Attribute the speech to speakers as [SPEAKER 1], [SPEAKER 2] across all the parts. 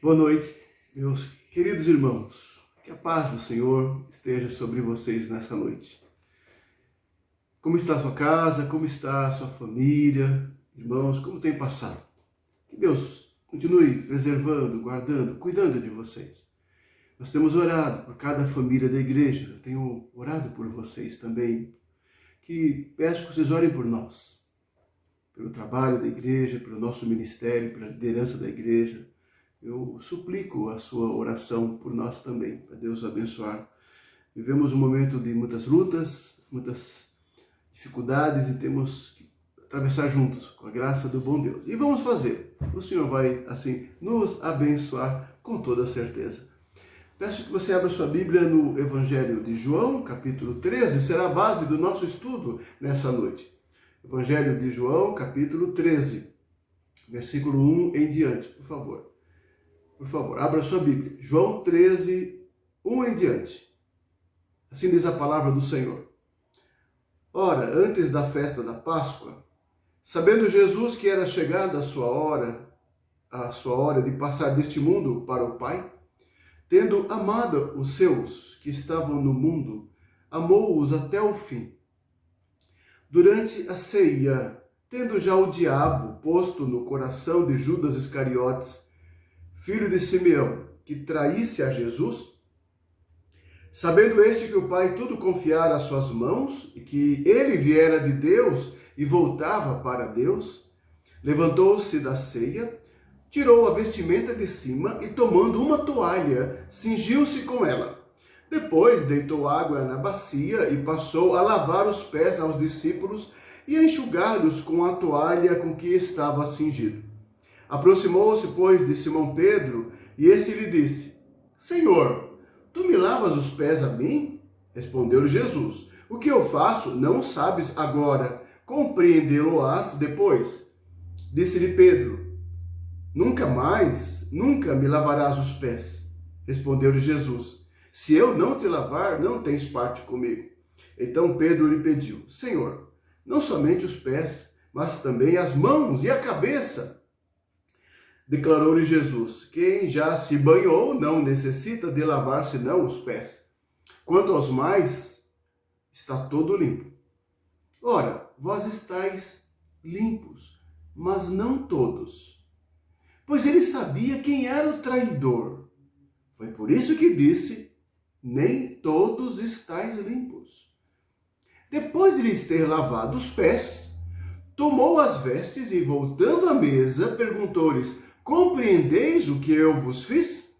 [SPEAKER 1] Boa noite, meus queridos irmãos. Que a paz do Senhor esteja sobre vocês nessa noite. Como está a sua casa? Como está a sua família? Irmãos, como tem passado? Que Deus continue preservando, guardando, cuidando de vocês. Nós temos orado por cada família da igreja. Eu tenho orado por vocês também. Que peço que vocês orem por nós. Pelo trabalho da igreja, pelo nosso ministério, pela liderança da igreja. Eu suplico a sua oração por nós também, para Deus abençoar. Vivemos um momento de muitas lutas, muitas dificuldades e temos que atravessar juntos, com a graça do bom Deus. E vamos fazer. O Senhor vai, assim, nos abençoar com toda certeza. Peço que você abra sua Bíblia no Evangelho de João, capítulo 13, será a base do nosso estudo nessa noite. Evangelho de João, capítulo 13, versículo 1 em diante, por favor. Por favor, abra sua Bíblia. João 13, 1 em diante. Assim diz a palavra do Senhor. Ora, antes da festa da Páscoa, sabendo Jesus que era chegada a sua hora de passar deste mundo para o Pai, tendo amado os seus que estavam no mundo, amou-os até o fim. Durante a ceia, tendo já o diabo posto no coração de Judas Iscariotes, filho de Simeão, que traísse a Jesus, sabendo este que o Pai tudo confiara às suas mãos, e que ele viera de Deus e voltava para Deus, levantou-se da ceia, tirou a vestimenta de cima e, tomando uma toalha, cingiu-se com ela. Depois deitou água na bacia e passou a lavar os pés aos discípulos e a enxugá-los com a toalha com que estava cingido. Aproximou-se, pois, de Simão Pedro, e esse lhe disse: Senhor, tu me lavas os pés a mim? Respondeu-lhe Jesus: O que eu faço não sabes agora, compreendê-lo-ás depois. Disse-lhe Pedro: Nunca me lavarás os pés. Respondeu-lhe Jesus: Se eu não te lavar, não tens parte comigo. Então Pedro lhe pediu: Senhor, não somente os pés, mas também as mãos e a cabeça. Declarou-lhe Jesus: Quem já se banhou não necessita de lavar senão os pés. Quanto aos mais, está todo limpo. Ora, vós estáis limpos, mas não todos. Pois ele sabia quem era o traidor. Foi por isso que disse: Nem todos estáis limpos. Depois de lhes ter lavado os pés, tomou as vestes e, voltando à mesa, perguntou-lhes: Compreendeis o que eu vos fiz?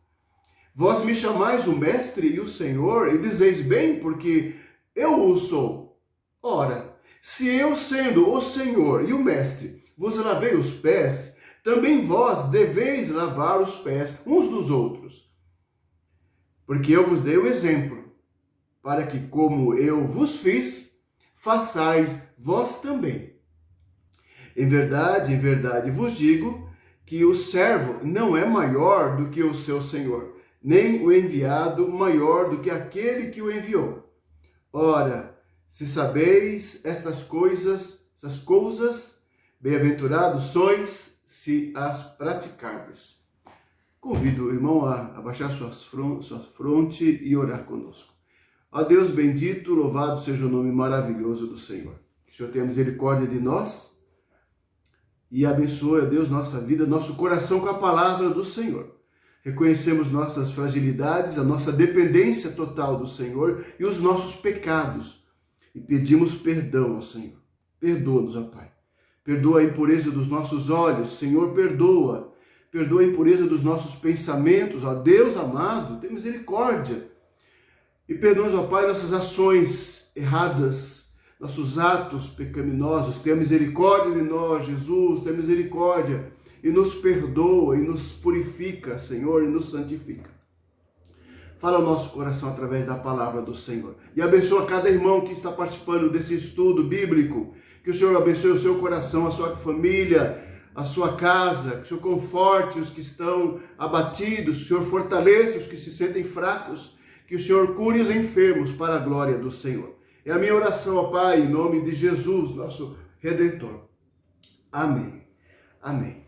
[SPEAKER 1] Vós me chamais o Mestre e o Senhor, e dizeis bem, porque eu o sou. Ora, se eu, sendo o Senhor e o Mestre, vos lavei os pés, também vós deveis lavar os pés uns dos outros. Porque eu vos dei o exemplo, para que, como eu vos fiz, façais vós também. Em verdade vos digo que o servo não é maior do que o seu senhor, nem o enviado maior do que aquele que o enviou. Ora, se sabeis essas coisas, bem-aventurados sois se as praticardes. Convido o irmão a abaixar sua fronte e orar conosco. Ó Deus bendito, louvado seja o nome maravilhoso do Senhor. Que o Senhor tenha misericórdia de nós e abençoe, ó Deus, nossa vida, nosso coração com a palavra do Senhor. Reconhecemos nossas fragilidades, a nossa dependência total do Senhor e os nossos pecados. E pedimos perdão ao Senhor. Perdoa-nos, ó Pai. Perdoa a impureza dos nossos olhos, Senhor, perdoa. Perdoa a impureza dos nossos pensamentos, ó Deus amado, tem misericórdia. E perdoa-nos, ó Pai, nossas ações erradas, nossos atos pecaminosos. Tenha misericórdia de nós, Jesus, tenha misericórdia e nos perdoa e nos purifica, Senhor, e nos santifica. Fala ao nosso coração através da palavra do Senhor. E abençoa cada irmão que está participando desse estudo bíblico. Que o Senhor abençoe o seu coração, a sua família, a sua casa. Que o Senhor conforte os que estão abatidos. Que o Senhor fortaleça os que se sentem fracos. Que o Senhor cure os enfermos para a glória do Senhor. É a minha oração, ó Pai, em nome de Jesus, nosso Redentor. Amém. Amém.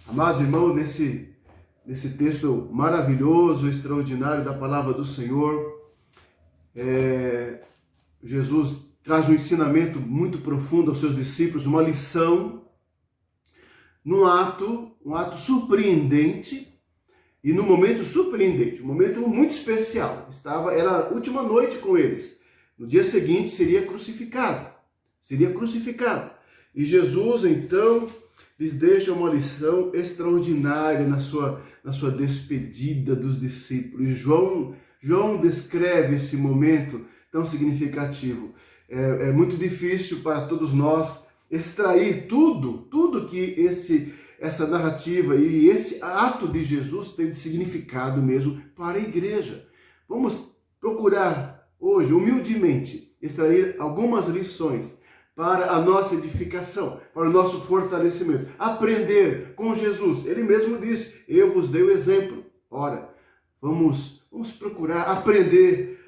[SPEAKER 1] Amados irmãos, nesse nesse texto maravilhoso, extraordinário da palavra do Senhor, Jesus traz um ensinamento muito profundo aos seus discípulos, uma lição, um ato surpreendente, e num momento surpreendente, um momento muito especial. Era a última noite com eles. No dia seguinte seria crucificado. E Jesus, então, lhes deixa uma lição extraordinária na sua despedida dos discípulos. E João descreve esse momento tão significativo. É muito difícil para todos nós extrair tudo que essa narrativa e esse ato de Jesus tem de significado mesmo para a igreja. Vamos procurar hoje, humildemente, extrair algumas lições para a nossa edificação, para o nosso fortalecimento. Aprender com Jesus. Ele mesmo disse, eu vos dei o exemplo. Ora, vamos procurar aprender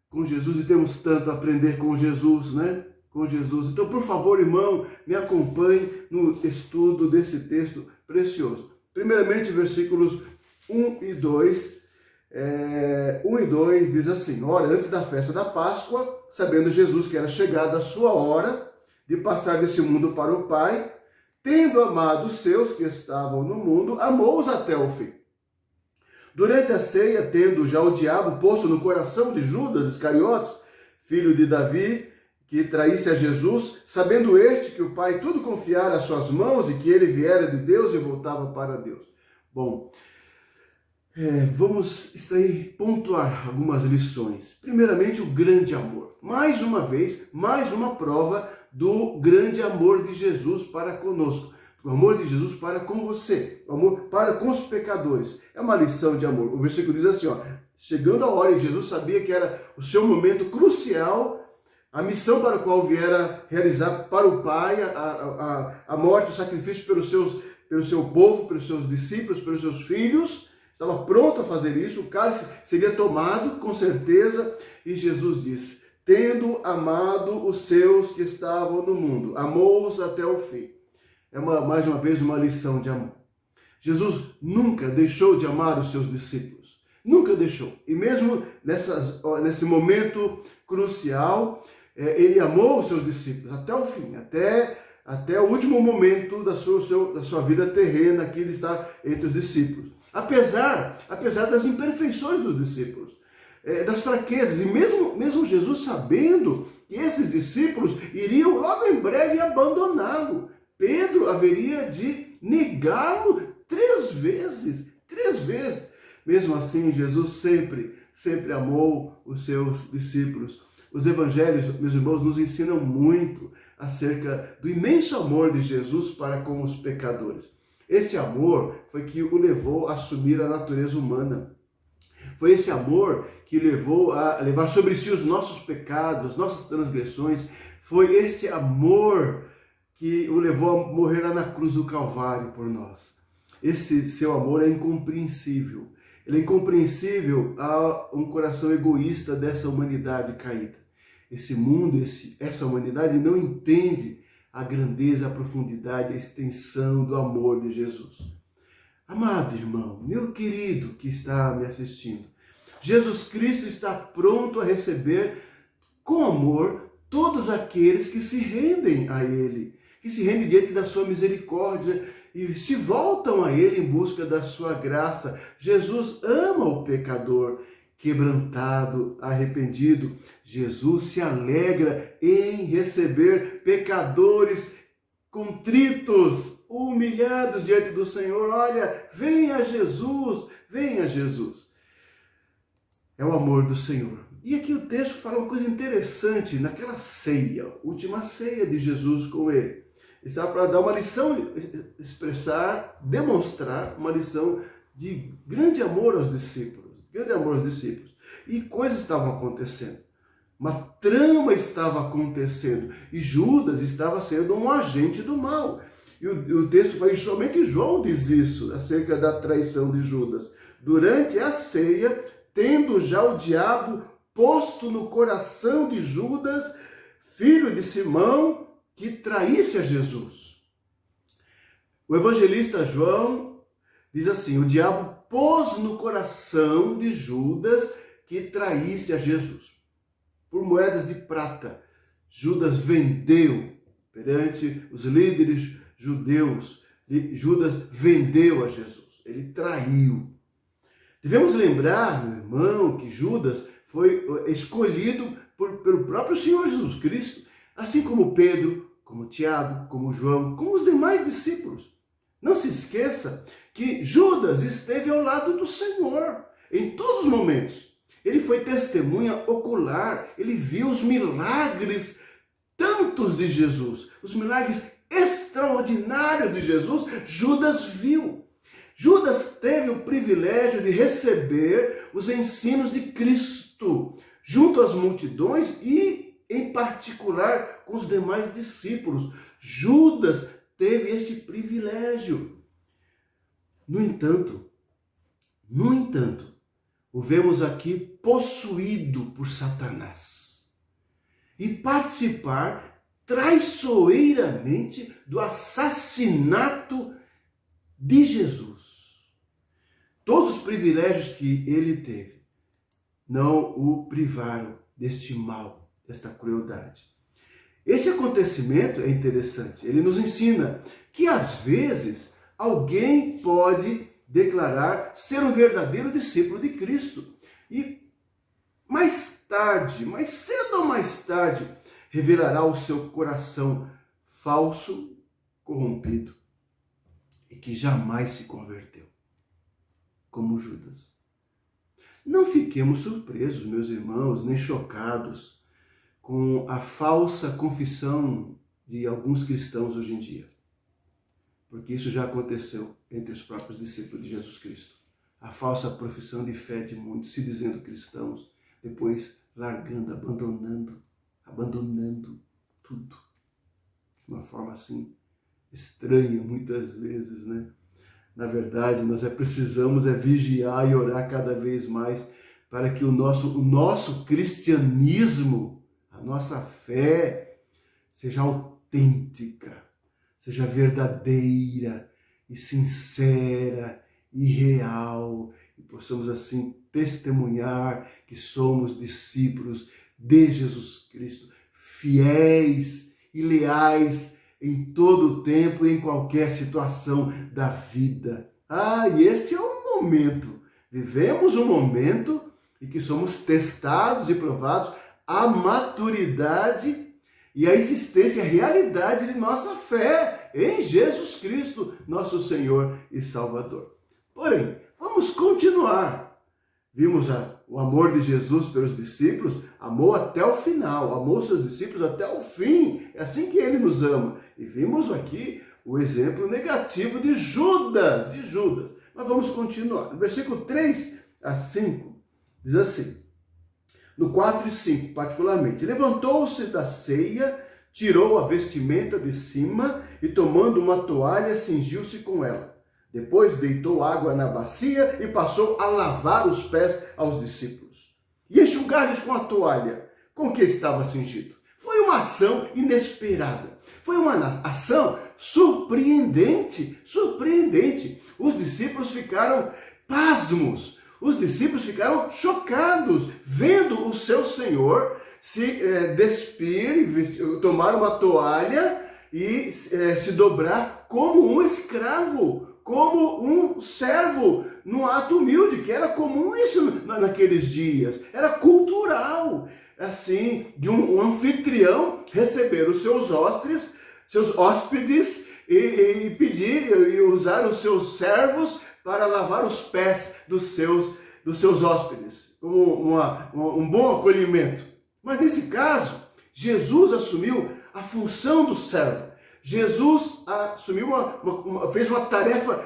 [SPEAKER 1] com Jesus, e temos tanto a aprender com Jesus, né? Com Jesus. Então, por favor, irmão, me acompanhe no estudo desse texto precioso. Primeiramente, versículos 1 e 2. 1 e 2 diz assim: ora, antes da festa da Páscoa, sabendo Jesus que era chegada a sua hora de passar desse mundo para o Pai, tendo amado os seus que estavam no mundo, amou-os até o fim. Durante a ceia, tendo já o diabo posto no coração de Judas Iscariotes, filho de Davi, que traísse a Jesus, sabendo este que o Pai tudo confiara às suas mãos e que ele viera de Deus e voltava para Deus. Bom, vamos pontuar algumas lições. Primeiramente, o grande amor. Mais uma vez, mais uma prova do grande amor de Jesus para conosco. O amor de Jesus para com você, o amor para com os pecadores. É uma lição de amor. O versículo diz assim, chegando a hora, e Jesus sabia que era o seu momento crucial, a missão para a qual viera realizar para o Pai, a morte, o sacrifício pelo seu povo, pelos seus discípulos, pelos seus filhos, estava pronto a fazer isso, o cálice seria tomado, com certeza, e Jesus disse, tendo amado os seus que estavam no mundo, amou-os até o fim. Mais uma vez, uma lição de amor. Jesus nunca deixou de amar os seus discípulos, nunca deixou, e mesmo nesse momento crucial, ele amou os seus discípulos até o fim, até o último momento da sua vida terrena, que ele está entre os discípulos. Apesar das imperfeições dos discípulos, das fraquezas, e mesmo Jesus sabendo que esses discípulos iriam logo em breve abandoná-lo. Pedro haveria de negá-lo 3 vezes. Mesmo assim, Jesus sempre amou os seus discípulos. Os evangelhos, meus irmãos, nos ensinam muito acerca do imenso amor de Jesus para com os pecadores. Este amor foi que o levou a assumir a natureza humana. Foi esse amor que levou a levar sobre si os nossos pecados, as nossas transgressões. Foi esse amor que o levou a morrer lá na cruz do Calvário por nós. Esse seu amor é incompreensível. Ele é incompreensível a um coração egoísta dessa humanidade caída. Esse mundo, essa humanidade não entende a grandeza, a profundidade, a extensão do amor de Jesus. Amado irmão, meu querido que está me assistindo, Jesus Cristo está pronto a receber com amor todos aqueles que se rendem a Ele, que se rendem diante da sua misericórdia e se voltam a Ele em busca da sua graça. Jesus ama o pecador quebrantado, arrependido. Jesus se alegra em receber pecadores contritos, humilhados diante do Senhor. Olha, venha Jesus, venha Jesus. É o amor do Senhor. E aqui o texto fala uma coisa interessante, naquela ceia, última ceia de Jesus com ele. Está para dar uma lição, demonstrar uma lição de grande amor aos discípulos. E coisas estavam acontecendo. Uma trama estava acontecendo. E Judas estava sendo um agente do mal. E o texto fala, somente João diz isso, acerca da traição de Judas. Durante a ceia, tendo já o diabo posto no coração de Judas, filho de Simão, que traísse a Jesus. O evangelista João Diz assim: o diabo pôs no coração de Judas que traísse a Jesus. Por moedas de prata, Judas vendeu perante os líderes judeus. Judas vendeu a Jesus. Ele traiu. Devemos lembrar, meu irmão, que Judas foi escolhido pelo próprio Senhor Jesus Cristo, assim como Pedro, como Tiago, como João, como os demais discípulos. Não se esqueça que Judas esteve ao lado do Senhor em todos os momentos. Ele foi testemunha ocular, ele viu os milagres tantos de Jesus, os milagres extraordinários de Jesus, Judas viu. Judas teve o privilégio de receber os ensinos de Cristo junto às multidões e, em particular, com os demais discípulos. Judas teve este privilégio. No entanto, o vemos aqui possuído por Satanás e participar traiçoeiramente do assassinato de Jesus. Todos os privilégios que ele teve não o privaram deste mal, desta crueldade. Esse acontecimento é interessante. Ele nos ensina que, às vezes, alguém pode declarar ser um verdadeiro discípulo de Cristo e mais tarde, mais cedo ou mais tarde, revelará o seu coração falso, corrompido e que jamais se converteu, como Judas. Não fiquemos surpresos, meus irmãos, nem chocados com a falsa confissão de alguns cristãos hoje em dia, porque isso já aconteceu entre os próprios discípulos de Jesus Cristo. A falsa profissão de fé de muitos, se dizendo cristãos, depois largando, abandonando tudo. De uma forma assim, estranha muitas vezes, né? Na verdade, nós precisamos vigiar e orar cada vez mais para que o nosso cristianismo, a nossa fé, seja autêntica, seja verdadeira e sincera e real, e possamos assim testemunhar que somos discípulos de Jesus Cristo, fiéis e leais em todo o tempo e em qualquer situação da vida. E este é um momento, vivemos um momento em que somos testados e provados a maturidade e a existência, a realidade de nossa fé em Jesus Cristo, nosso Senhor e Salvador. Porém, vamos continuar. Vimos o amor de Jesus pelos discípulos, amou até o final, amou seus discípulos até o fim. É assim que ele nos ama. E vimos aqui o exemplo negativo de Judas. Mas vamos continuar. No versículo 3 a 5, diz assim, no 4 e 5 particularmente, levantou-se da ceia, tirou a vestimenta de cima e tomando uma toalha, cingiu-se com ela. Depois deitou água na bacia e passou a lavar os pés aos discípulos e enxugar-lhes com a toalha com que estava cingido. Foi uma ação inesperada. Foi uma ação surpreendente. Os discípulos ficaram pasmos. Os discípulos ficaram chocados, vendo o seu Senhor se despir, tomar uma toalha e se dobrar como um escravo, como um servo, num ato humilde, que era comum isso naqueles dias. Era cultural, assim, de um anfitrião receber os seus hóspedes e pedir e usar os seus servos para lavar os pés dos seus hóspedes, como um bom acolhimento. Mas nesse caso, Jesus assumiu a função do servo. Jesus assumiu fez uma tarefa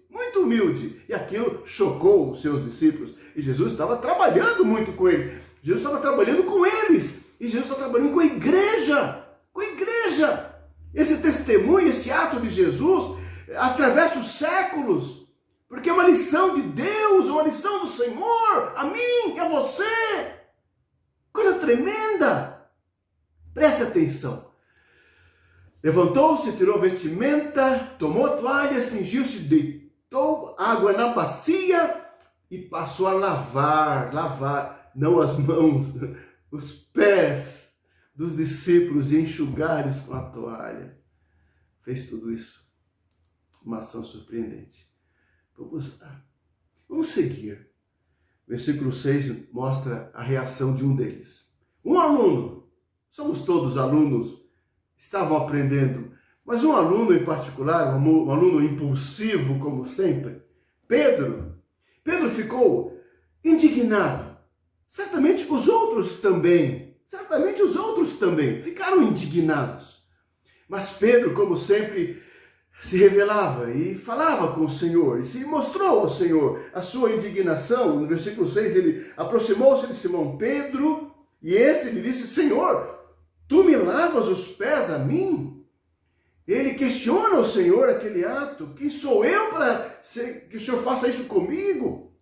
[SPEAKER 1] muito humilde, e aquilo chocou os seus discípulos. E Jesus estava trabalhando muito com eles. Jesus estava trabalhando com eles, e Jesus está trabalhando com a igreja. Esse testemunho, esse ato de Jesus atravessa os séculos, porque é uma lição de Deus, uma lição do Senhor, a mim e a você. Coisa tremenda. Preste atenção. Levantou-se, tirou a vestimenta, tomou a toalha, cingiu-se, água na bacia e passou a lavar, não as mãos, os pés dos discípulos e enxugar-lhes com a toalha. Fez tudo isso. Uma ação surpreendente. Vamos seguir. Versículo 6 mostra a reação de um deles. Um aluno, somos todos alunos, estavam aprendendo, mas um aluno em particular, um aluno impulsivo como sempre, Pedro ficou indignado. Certamente os outros também ficaram indignados. Mas Pedro, como sempre, se revelava e falava com o Senhor, e se mostrou ao Senhor a sua indignação. No versículo 6, ele aproximou-se de Simão Pedro, e este lhe disse: Senhor, tu me lavas os pés a mim? Ele questiona ao Senhor aquele ato. Quem sou eu para que o Senhor faça isso comigo?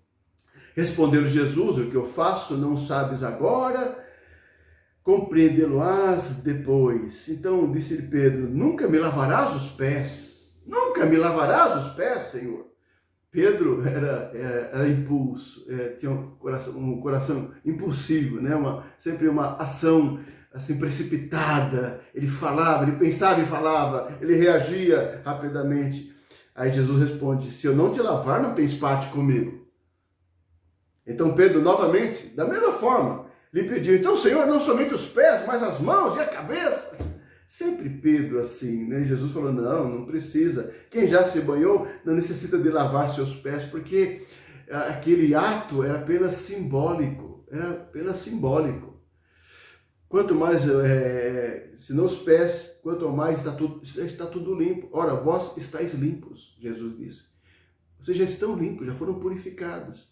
[SPEAKER 1] Respondeu Jesus: o que eu faço não sabes agora, compreendê-lo-ás depois. Então disse-lhe Pedro: nunca me lavarás os pés? Nunca me lavarás os pés, Senhor? Pedro era impulso, tinha um coração impulsivo, né? Sempre uma ação assim precipitada. Ele falava, ele pensava e falava, ele reagia rapidamente. Aí Jesus responde: se eu não te lavar, não tens parte comigo. Então Pedro novamente, da mesma forma, lhe pediu: então, Senhor, não somente os pés, mas as mãos e a cabeça. Sempre Pedro assim, né? Jesus falou: não precisa. Quem já se banhou não necessita de lavar seus pés, porque aquele ato era apenas simbólico. Quanto mais, se não os pés, quanto mais está tudo limpo. Ora, vós estáis limpos, Jesus disse. Vocês já estão limpos, já foram purificados.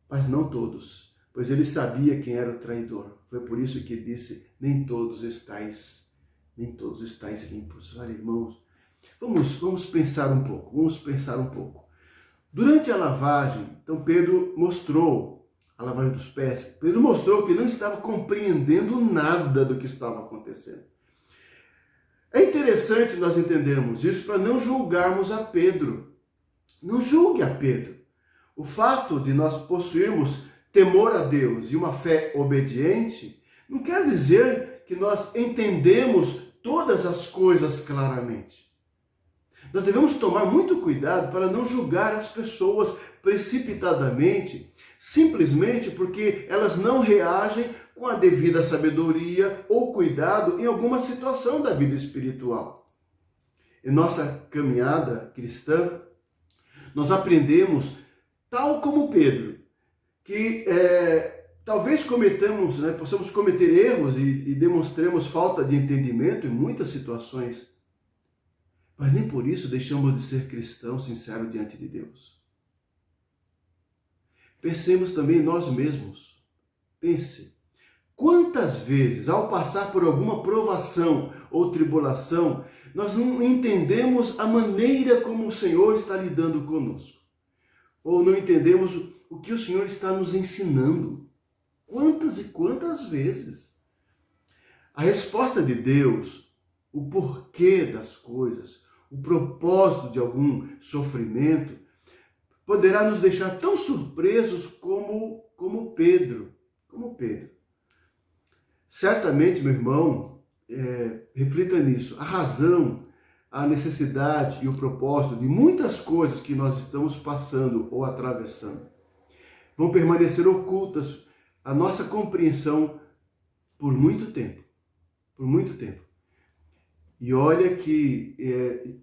[SPEAKER 1] Mas não todos, pois ele sabia quem era o traidor. Foi por isso que disse: nem todos estáis limpos. Olha, irmãos, vamos pensar um pouco. Durante a lavagem, então Pedro mostrou a lavagem dos pés. Pedro mostrou que não estava compreendendo nada do que estava acontecendo. É interessante nós entendermos isso para não julgarmos a Pedro. Não julgue a Pedro. O fato de nós possuirmos temor a Deus e uma fé obediente não quer dizer que nós entendemos todas as coisas claramente. Nós devemos tomar muito cuidado para não julgar as pessoas precipitadamente, simplesmente porque elas não reagem com a devida sabedoria ou cuidado em alguma situação da vida espiritual. Em nossa caminhada cristã, nós aprendemos, tal como Pedro, que talvez possamos cometer erros e demonstremos falta de entendimento em muitas situações, mas nem por isso deixamos de ser cristãos sinceros diante de Deus. Pensemos também em nós mesmos. Pense, quantas vezes, ao passar por alguma provação ou tribulação, nós não entendemos a maneira como o Senhor está lidando conosco, ou não entendemos o que o Senhor está nos ensinando. Quantas e quantas vezes? A resposta de Deus, o porquê das coisas, o propósito de algum sofrimento, poderá nos deixar tão surpresos como Pedro. Certamente, meu irmão, reflita nisso. A razão, a necessidade e o propósito de muitas coisas que nós estamos passando ou atravessando vão permanecer ocultas à nossa compreensão por muito tempo. E olha que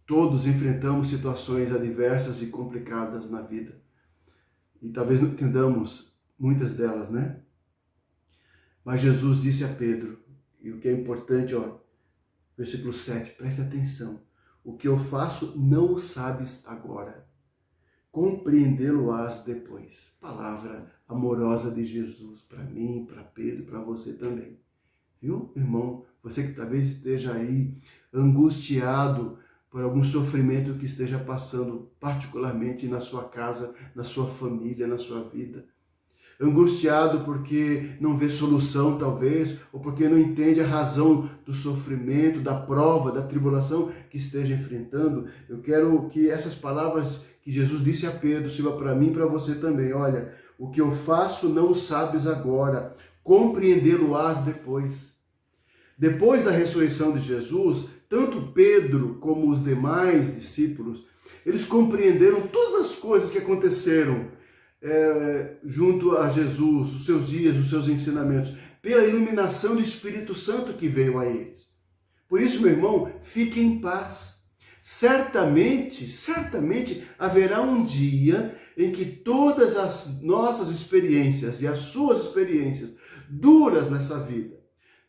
[SPEAKER 1] todos enfrentamos situações adversas e complicadas na vida. E talvez não entendamos muitas delas, né? Mas Jesus disse a Pedro, e o que é importante, versículo 7, preste atenção. O que eu faço não o sabes agora, compreendê-lo-ás depois. Palavra amorosa de Jesus para mim, para Pedro, para você também. Viu, irmão? Você que talvez esteja aí angustiado por algum sofrimento que esteja passando, particularmente na sua casa, na sua família, na sua vida. Angustiado porque não vê solução, talvez, ou porque não entende a razão do sofrimento, da prova, da tribulação que esteja enfrentando. Eu quero que essas palavras que Jesus disse a Pedro, sirva para mim e para você também. Olha, o que eu faço não sabes agora, compreendê-lo-ás depois. Depois da ressurreição de Jesus, tanto Pedro como os demais discípulos, eles compreenderam todas as coisas que aconteceram junto a Jesus, os seus dias, os seus ensinamentos, pela iluminação do Espírito Santo que veio a eles. Por isso, meu irmão, fique em paz. Certamente haverá um dia em que todas as nossas experiências e as suas experiências duras nessa vida,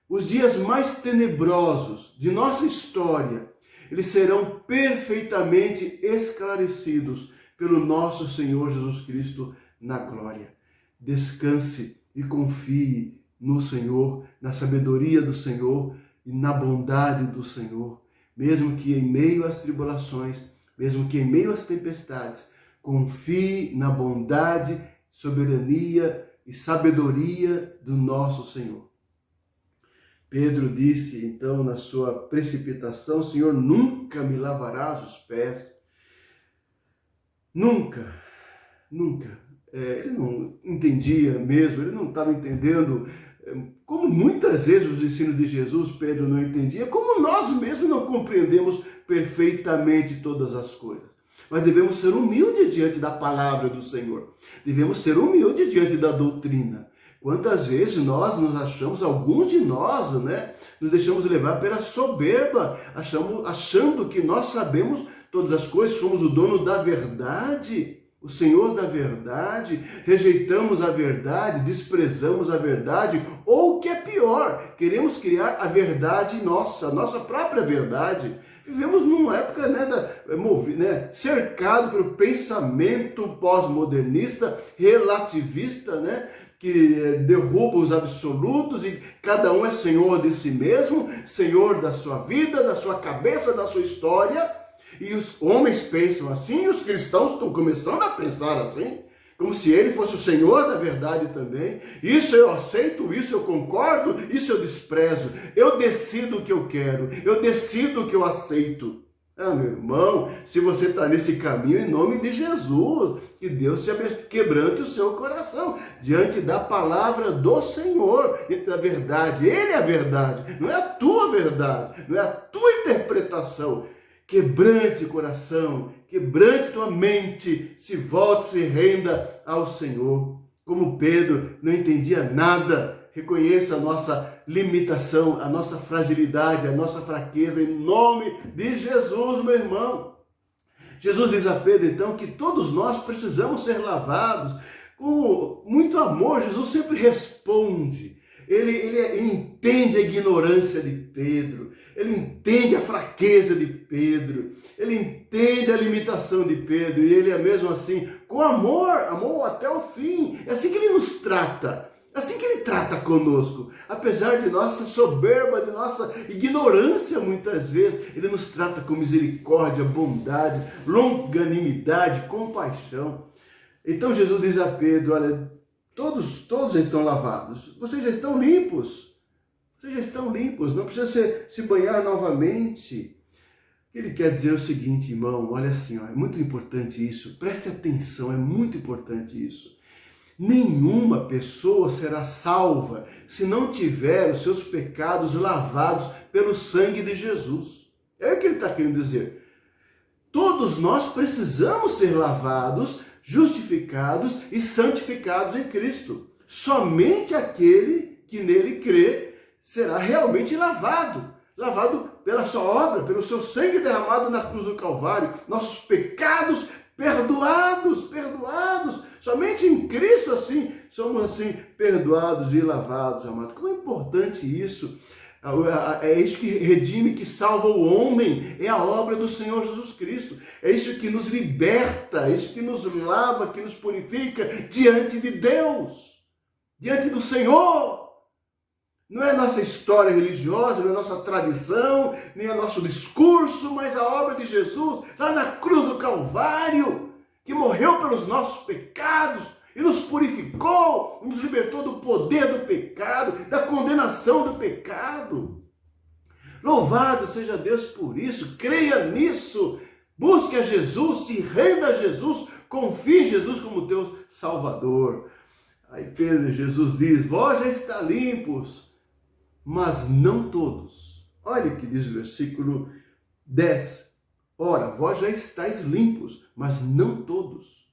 [SPEAKER 1] os dias mais tenebrosos de nossa história, eles serão perfeitamente esclarecidos pelo nosso Senhor Jesus Cristo na glória. Descanse e confie no Senhor, na sabedoria do Senhor e na bondade do Senhor. Mesmo que em meio às tribulações, mesmo que em meio às tempestades, confie na bondade, soberania e sabedoria do nosso Senhor. Pedro disse, então, na sua precipitação, Senhor, nunca me lavarás os pés. Nunca. Ele não entendia mesmo, ele não estava entendendo, como muitas vezes os ensinos de Jesus, Pedro não entendia, como nós mesmos não compreendemos perfeitamente todas as coisas. Mas devemos ser humildes diante da palavra do Senhor. Devemos ser humildes diante da doutrina. Quantas vezes nós nos achamos, alguns de nós, nos deixamos levar pela soberba, achando que nós sabemos todas as coisas, somos o dono da verdade, o Senhor da verdade, rejeitamos a verdade, desprezamos a verdade, ou o que é pior, queremos criar a verdade nossa, a nossa própria verdade. Vivemos numa época cercado pelo pensamento pós-modernista, relativista, que derruba os absolutos e cada um é senhor de si mesmo, senhor da sua vida, da sua cabeça, da sua história. E os homens pensam assim, e os cristãos estão começando a pensar assim, como se ele fosse o senhor da verdade também. Isso eu aceito, isso eu concordo, isso eu desprezo. Eu decido o que eu quero, eu decido o que eu aceito. Meu irmão, se você está nesse caminho, em nome de Jesus, que Deus te abençoe, quebrante o seu coração, diante da palavra do Senhor, diante da verdade. Ele é a verdade, não é a tua verdade, não é a tua interpretação. Quebrante o coração, quebrante tua mente, se volte, se renda ao Senhor. Como Pedro não entendia nada, reconheça a nossa limitação, a nossa fragilidade, a nossa fraqueza, em nome de Jesus, meu irmão. Jesus diz a Pedro, então, que todos nós precisamos ser lavados. Com muito amor, Jesus sempre responde. Ele entende a ignorância de Pedro, ele entende a fraqueza de Pedro, ele entende a limitação de Pedro, e ele é mesmo assim, com amor até o fim. É assim que ele nos trata. Assim que ele trata conosco, apesar de nossa soberba, de nossa ignorância muitas vezes, ele nos trata com misericórdia, bondade, longanimidade, compaixão. Então Jesus diz a Pedro, olha, todos já estão lavados, vocês já estão limpos, não precisa se banhar novamente. Ele quer dizer o seguinte, irmão, olha assim, é muito importante isso, preste atenção, é muito importante isso. Nenhuma pessoa será salva se não tiver os seus pecados lavados pelo sangue de Jesus. É o que ele está querendo dizer. Todos nós precisamos ser lavados, justificados e santificados em Cristo. Somente aquele que nele crê será realmente lavado pela sua obra, pelo seu sangue derramado na cruz do Calvário. Nossos pecados perdoados. Somente em Cristo assim somos assim perdoados e lavados, amado. Como é importante isso. É isso que redime, que salva o homem, é a obra do Senhor Jesus Cristo. É isso que nos liberta, é isso que nos lava, que nos purifica diante de Deus, diante do Senhor. Não é nossa história religiosa, não é nossa tradição, nem é nosso discurso, mas a obra de Jesus lá na cruz do Calvário, que morreu pelos nossos pecados e nos purificou, nos libertou do poder do pecado, da condenação do pecado. Louvado seja Deus por isso, creia nisso, Busque a Jesus, se renda a Jesus, confie em Jesus como teu Salvador. Aí Pedro, Jesus diz, vós já está limpos, mas não todos. Olha o que diz o versículo 10. Ora, vós já estáis limpos, mas não todos.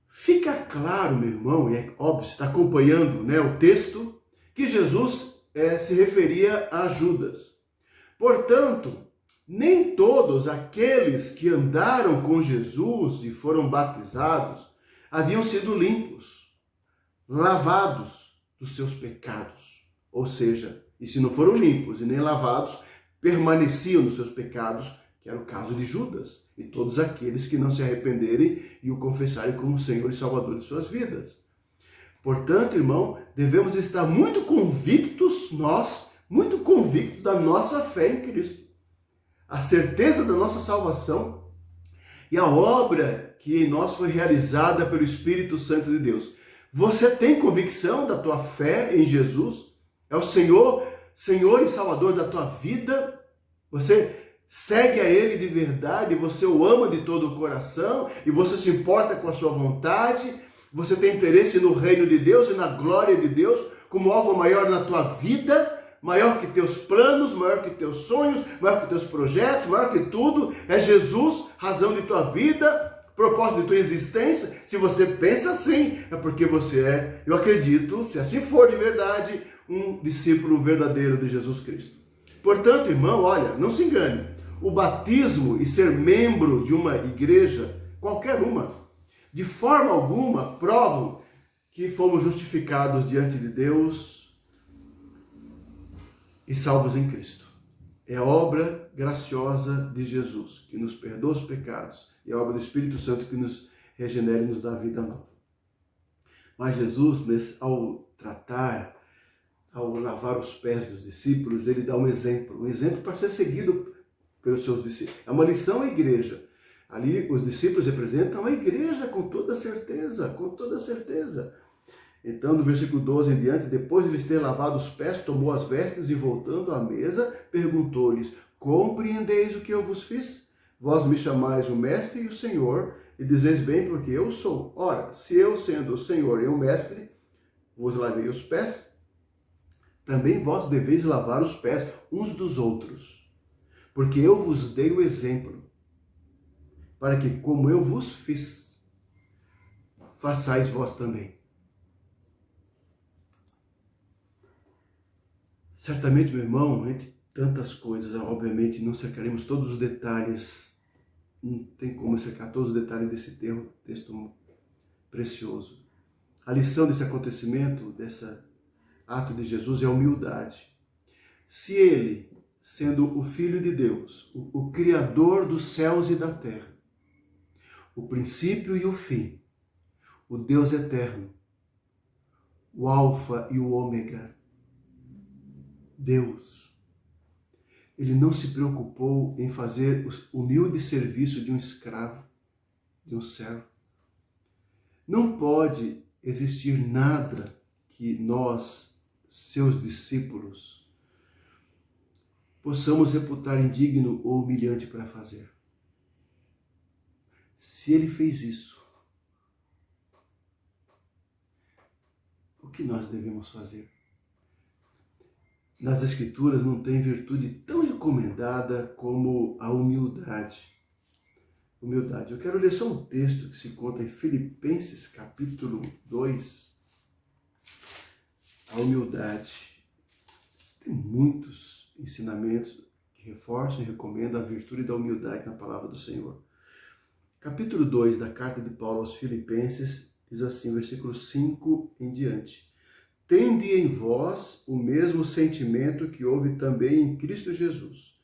[SPEAKER 1] Fica claro, meu irmão, e é óbvio, você está acompanhando, né, o texto, que Jesus se referia a Judas. Portanto, nem todos aqueles que andaram com Jesus e foram batizados haviam sido limpos, lavados dos seus pecados. Ou seja, e se não foram limpos e nem lavados, permaneciam nos seus pecados, que era o caso de Judas, e todos aqueles que não se arrependerem e o confessarem como Senhor e Salvador de suas vidas. Portanto, irmão, devemos estar muito convictos, muito convictos da nossa fé em Cristo. A certeza da nossa salvação e a obra que em nós foi realizada pelo Espírito Santo de Deus. Você tem convicção da tua fé em Jesus? É o Senhor e Salvador da tua vida? Você segue a Ele de verdade, você o ama de todo o coração e você se importa com a sua vontade, você tem interesse no reino de Deus e na glória de Deus como alvo maior na tua vida, maior que teus planos, maior que teus sonhos, maior que teus projetos, maior que tudo, é Jesus, razão de tua vida, propósito de tua existência. Se você pensa assim, é porque você é, eu acredito, se assim for de verdade, um discípulo verdadeiro de Jesus Cristo. Portanto, irmão, olha, não se engane, o batismo e ser membro de uma igreja, qualquer uma, de forma alguma provam que fomos justificados diante de Deus e salvos em Cristo. É a obra graciosa de Jesus, que nos perdoa os pecados, e a obra do Espírito Santo que nos regenera e nos dá vida nova. Mas Jesus, ao lavar os pés dos discípulos, ele dá um exemplo para ser seguido pelos seus discípulos. É uma lição à igreja. Ali os discípulos representam a igreja com toda certeza, com toda certeza. Então, do versículo 12 em diante, depois de lhes ter lavado os pés, tomou as vestes e, voltando à mesa, perguntou-lhes, compreendeis o que eu vos fiz? Vós me chamais o mestre e o senhor, e dizeis bem porque eu sou. Ora, se eu, sendo o senhor e o mestre, vos lavei os pés, também vós deveis lavar os pés uns dos outros, porque eu vos dei o exemplo, para que, como eu vos fiz, façais vós também. Certamente, meu irmão, entre tantas coisas, obviamente não cercaremos todos os detalhes, não tem como cercar todos os detalhes desse texto precioso. A lição desse acontecimento, desse ato de Jesus é a humildade. Se ele, sendo o Filho de Deus, o Criador dos céus e da terra, o princípio e o fim, o Deus eterno, o Alfa e o Ômega, Deus, ele não se preocupou em fazer o humilde serviço de um escravo, de um servo. Não pode existir nada que nós, seus discípulos, possamos reputar indigno ou humilhante para fazer. Se ele fez isso, o que nós devemos fazer? Nas Escrituras não tem virtude tão recomendada como a humildade. Humildade. Eu quero ler só um texto que se encontra em Filipenses, capítulo 2. A humildade. Tem muitos ensinamentos que reforçam e recomendam a virtude da humildade na palavra do Senhor. Capítulo 2 da carta de Paulo aos Filipenses diz assim, versículo 5 em diante. Tende em vós o mesmo sentimento que houve também em Cristo Jesus,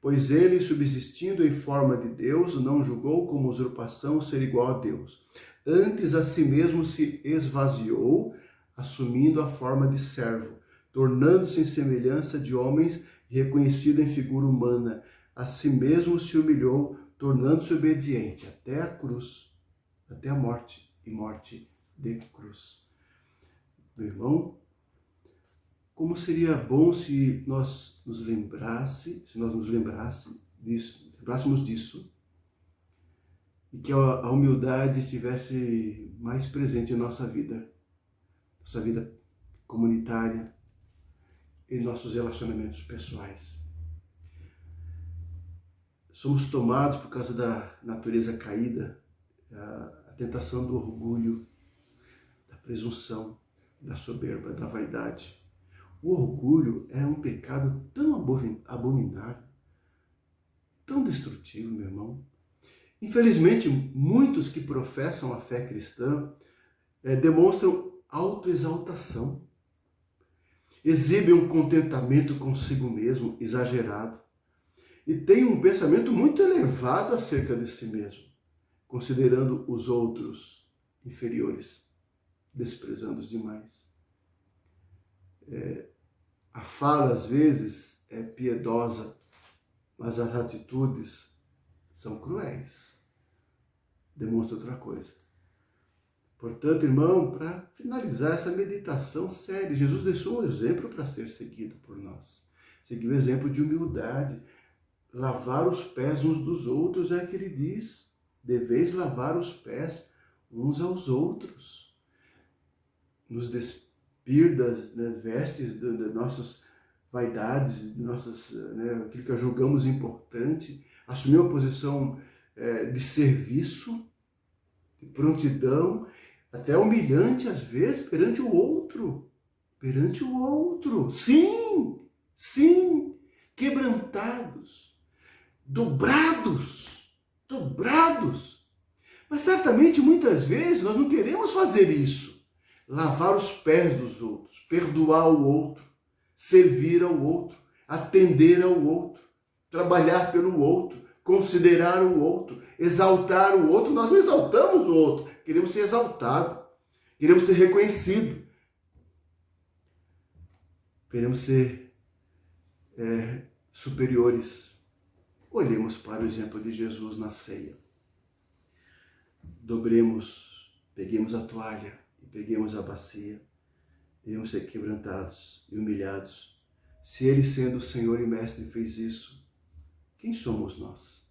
[SPEAKER 1] pois ele, subsistindo em forma de Deus, não julgou como usurpação ser igual a Deus. Antes a si mesmo se esvaziou, assumindo a forma de servo, tornando-se em semelhança de homens e reconhecido em figura humana. A si mesmo se humilhou, tornando-se obediente até a cruz, até a morte e morte de cruz. Meu irmão, como seria bom se nós nos lembrasse disso, lembrássemos disso e que a humildade estivesse mais presente em nossa vida comunitária e nossos relacionamentos pessoais. Somos tomados por causa da natureza caída, a tentação do orgulho, da presunção, da soberba, da vaidade. O orgulho é um pecado tão abominável, tão destrutivo, meu irmão. Infelizmente, muitos que professam a fé cristã demonstram autoexaltação, exibem um contentamento consigo mesmo exagerado e têm um pensamento muito elevado acerca de si mesmo, considerando os outros inferiores, desprezando os demais. A fala, às vezes, é piedosa, mas as atitudes são cruéis. Demonstra outra coisa. Portanto, irmão, para finalizar essa meditação séria, Jesus deixou um exemplo para ser seguido por nós. Seguiu o exemplo de humildade. Lavar os pés uns dos outros é que ele diz. Deveis lavar os pés uns aos outros. Nos despir das vestes, das nossas vaidades, aquilo que julgamos importante. Assumir uma posição de serviço, de prontidão, até humilhante às vezes, perante o outro. Perante o outro. Sim, sim, quebrantados, dobrados. Mas certamente muitas vezes nós não queremos fazer isso. Lavar os pés dos outros, perdoar o outro, servir ao outro, atender ao outro, trabalhar pelo outro, considerar o outro, exaltar o outro. Nós não exaltamos o outro, queremos ser exaltados, queremos ser reconhecidos, queremos ser superiores. Olhemos para o exemplo de Jesus na ceia. Peguemos a toalha e peguemos a bacia. Devemos ser quebrantados e humilhados. Se Ele, sendo o Senhor e Mestre, fez isso, quem somos nós?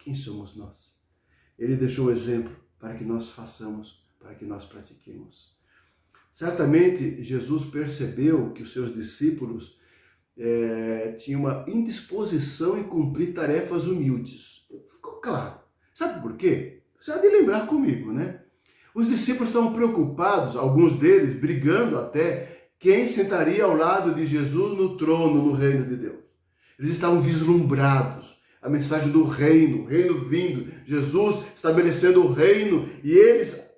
[SPEAKER 1] Quem somos nós? Ele deixou o exemplo para que nós façamos, para que nós pratiquemos. Certamente, Jesus percebeu que os seus discípulos tinham uma indisposição em cumprir tarefas humildes. Ficou claro. Sabe por quê? Você há de lembrar comigo, né? Os discípulos estavam preocupados, alguns deles brigando até, quem sentaria ao lado de Jesus no trono, no reino de Deus. Eles estavam vislumbrados, a mensagem do reino, o reino vindo, Jesus estabelecendo o reino, e eles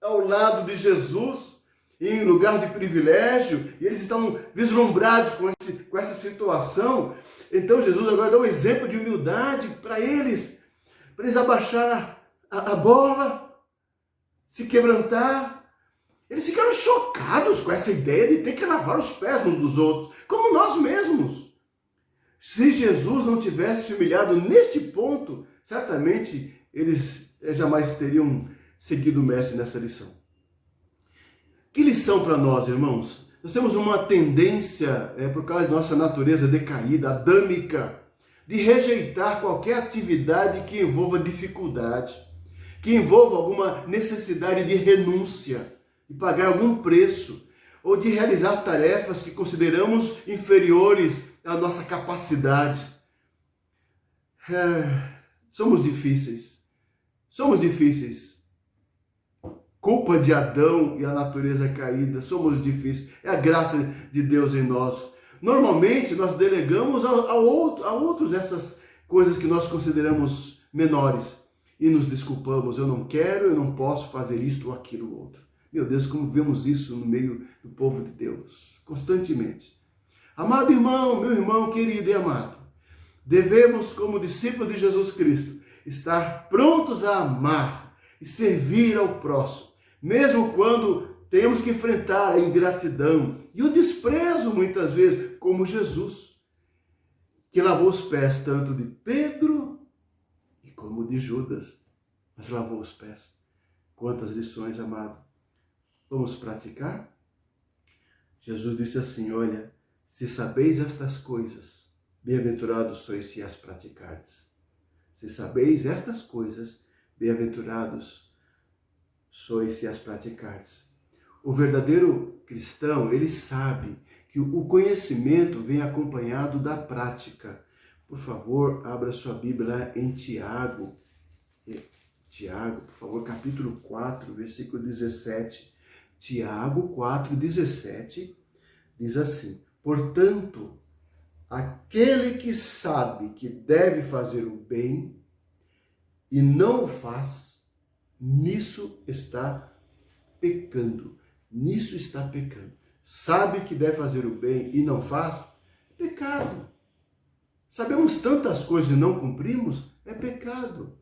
[SPEAKER 1] ao lado de Jesus, em lugar de privilégio, e eles estavam vislumbrados com essa situação. Então Jesus agora dá um exemplo de humildade para eles abaixar a bola, se quebrantar. Eles ficaram chocados com essa ideia de ter que lavar os pés uns dos outros, como nós mesmos. Se Jesus não tivesse se humilhado neste ponto, certamente eles jamais teriam seguido o mestre nessa lição. Que lição para nós, irmãos? Nós temos uma tendência, por causa da nossa natureza decaída, adâmica, de rejeitar qualquer atividade que envolva dificuldade, que envolva alguma necessidade de renúncia, de pagar algum preço, ou de realizar tarefas que consideramos inferiores à nossa capacidade. Somos difíceis. Culpa de Adão e a natureza caída, somos difíceis. É a graça de Deus em nós. Normalmente nós delegamos a outros essas coisas que nós consideramos menores e nos desculpamos. Eu não quero, eu não posso fazer isto ou aquilo outro. Meu Deus, como vemos isso no meio do povo de Deus, constantemente. Amado irmão, meu irmão querido e amado, devemos, como discípulos de Jesus Cristo, estar prontos a amar e servir ao próximo, mesmo quando temos que enfrentar a ingratidão e o desprezo, muitas vezes, como Jesus, que lavou os pés tanto de Pedro e como de Judas, mas lavou os pés. Quantas lições, amado. Vamos praticar? Jesus disse assim, olha, se sabeis estas coisas, bem-aventurados sois se as praticardes. Se sabeis estas coisas, bem-aventurados sois se as praticardes. O verdadeiro cristão, ele sabe que o conhecimento vem acompanhado da prática. Por favor, abra sua Bíblia em Tiago. Tiago, por favor, capítulo 4, versículo 17. Tiago 4, 17, diz assim: portanto, aquele que sabe que deve fazer o bem e não o faz, nisso está pecando. Nisso está pecando. Sabe que deve fazer o bem e não faz? É pecado. Sabemos tantas coisas e não cumprimos? É pecado.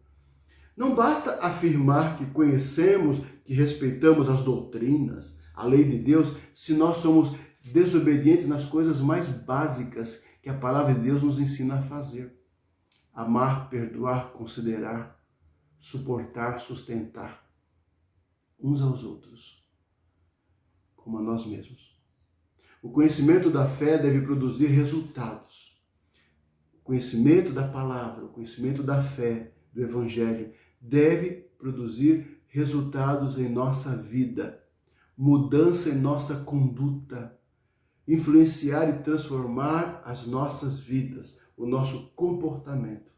[SPEAKER 1] Não basta afirmar que conhecemos, que respeitamos as doutrinas, a lei de Deus, se nós somos desobedientes nas coisas mais básicas que a palavra de Deus nos ensina a fazer. Amar, perdoar, considerar, suportar, sustentar uns aos outros, como a nós mesmos. O conhecimento da fé deve produzir resultados. O conhecimento da palavra, o conhecimento da fé, do Evangelho, deve produzir resultados em nossa vida, mudança em nossa conduta, influenciar e transformar as nossas vidas, o nosso comportamento.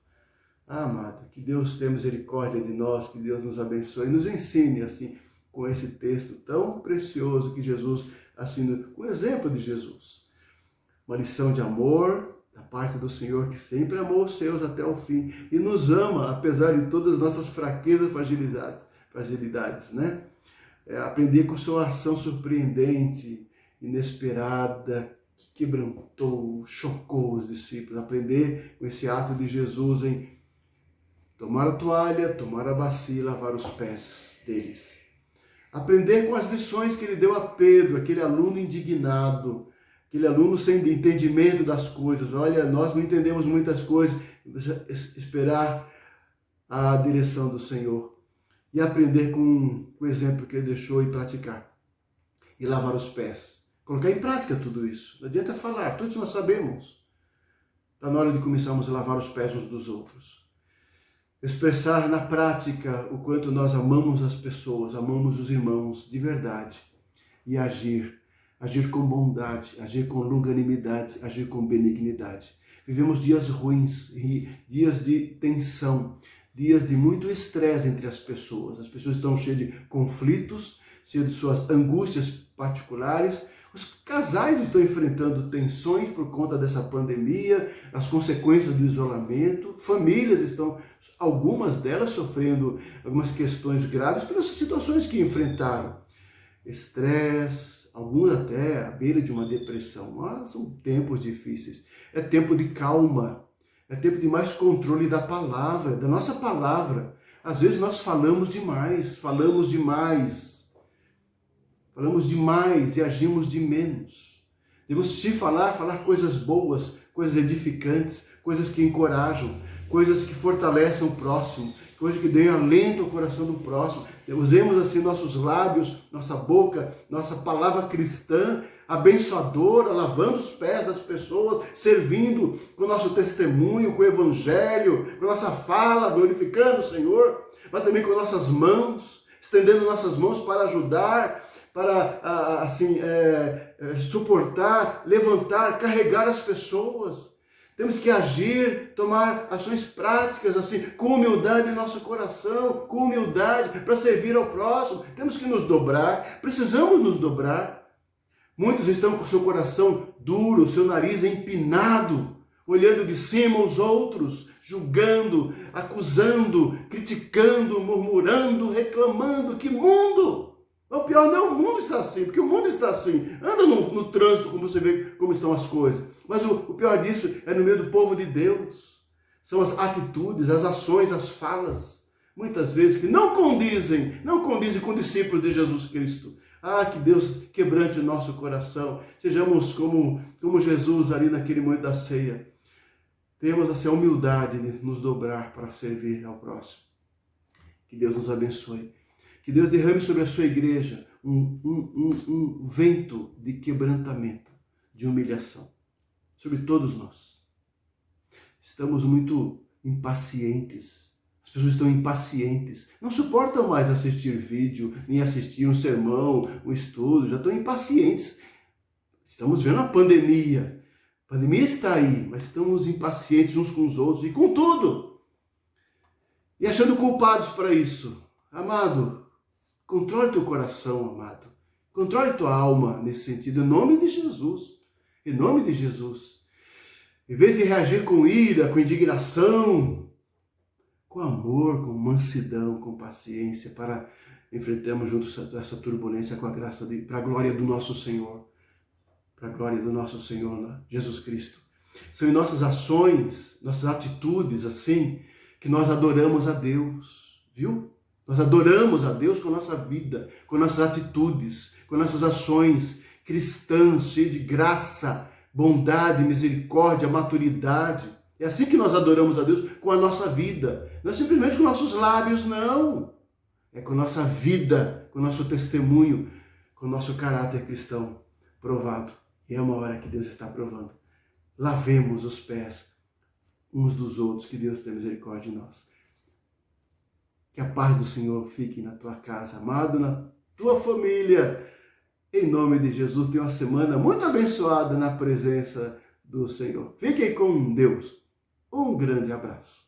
[SPEAKER 1] Amado, que Deus tenha misericórdia de nós, que Deus nos abençoe e nos ensine assim, com esse texto tão precioso que Jesus assina, com o exemplo de Jesus. Uma lição de amor da parte do Senhor, que sempre amou os seus até o fim e nos ama, apesar de todas as nossas fraquezas e fragilidades, né? Aprender com sua ação surpreendente, inesperada, que quebrantou, chocou os discípulos. Aprender com esse ato de Jesus em tomar a toalha, tomar a bacia e lavar os pés deles. Aprender com as lições que ele deu a Pedro, aquele aluno indignado, aquele aluno sem entendimento das coisas. Olha, nós não entendemos muitas coisas. Esperar a direção do Senhor e aprender com o exemplo que ele deixou e praticar. E lavar os pés. Colocar em prática tudo isso. Não adianta falar, todos nós sabemos. Está na hora de começarmos a lavar os pés uns dos outros. Expressar na prática o quanto nós amamos as pessoas, amamos os irmãos de verdade. E agir com bondade, agir com longanimidade, agir com benignidade. Vivemos dias ruins, dias de tensão, dias de muito estresse entre as pessoas. As pessoas estão cheias de conflitos, cheias de suas angústias particulares. Os casais estão enfrentando tensões por conta dessa pandemia, as consequências do isolamento. Famílias estão, algumas delas, sofrendo algumas questões graves pelas situações que enfrentaram. Estresse, alguns até à beira de uma depressão. Mas são tempos difíceis. É tempo de calma. É tempo de mais controle da palavra, da nossa palavra. Às vezes nós falamos demais e agimos de menos. Devemos te falar coisas boas, coisas edificantes, coisas que encorajam, coisas que fortalecem o próximo, coisas que deem alento ao coração do próximo. Usemos assim nossos lábios, nossa boca, nossa palavra cristã, abençoadora, lavando os pés das pessoas, servindo com o nosso testemunho, com o Evangelho, com a nossa fala, glorificando o Senhor, mas também com nossas mãos, estendendo nossas mãos para ajudar, para suportar, levantar, carregar as pessoas. Temos que agir, tomar ações práticas, assim, com humildade em nosso coração, com humildade, para servir ao próximo. Temos que nos dobrar, precisamos nos dobrar. Muitos estão com o seu coração duro, seu nariz empinado, olhando de cima aos outros, julgando, acusando, criticando, murmurando, reclamando. Que mundo! O pior não é o mundo estar assim, porque o mundo está assim. Anda no trânsito, como você vê como estão as coisas. Mas o pior disso é no meio do povo de Deus. São as atitudes, as ações, as falas, muitas vezes que não condizem com discípulos de Jesus Cristo. Ah, que Deus quebrante o nosso coração. Sejamos como Jesus ali naquele momento da ceia. Temos assim, a humildade de nos dobrar para servir ao próximo. Que Deus nos abençoe. Que Deus derrame sobre a sua igreja um vento de quebrantamento, de humilhação. Sobre todos nós. estamos muito impacientes. As pessoas estão impacientes, não suportam mais assistir vídeo, nem assistir um sermão, um estudo, já estão impacientes. Estamos vendo a pandemia. A pandemia está aí, mas estamos impacientes uns com os outros e com tudo. E achando culpados para isso. Amado, controle teu coração, amado. Controle tua alma nesse sentido, em nome de Jesus. Em nome de Jesus. Em vez de reagir com ira, com indignação, com amor, com mansidão, com paciência, para enfrentarmos juntos essa turbulência com a graça para a glória do nosso Senhor. Para a glória do nosso Senhor, né? Jesus Cristo. São em nossas ações, nossas atitudes, assim, que nós adoramos a Deus, viu? Nós adoramos a Deus com a nossa vida, com nossas atitudes, com nossas ações cristãs, cheias de graça, bondade, misericórdia, maturidade. É assim que nós adoramos a Deus, com a nossa vida. Não é simplesmente com nossos lábios, não. É com a nossa vida, com o nosso testemunho, com o nosso caráter cristão provado. E é uma hora que Deus está provando. Lavemos os pés uns dos outros, que Deus tenha misericórdia de nós. Que a paz do Senhor fique na tua casa, amado, na tua família. Em nome de Jesus, tenha uma semana muito abençoada na presença do Senhor. Fiquem com Deus. Um grande abraço.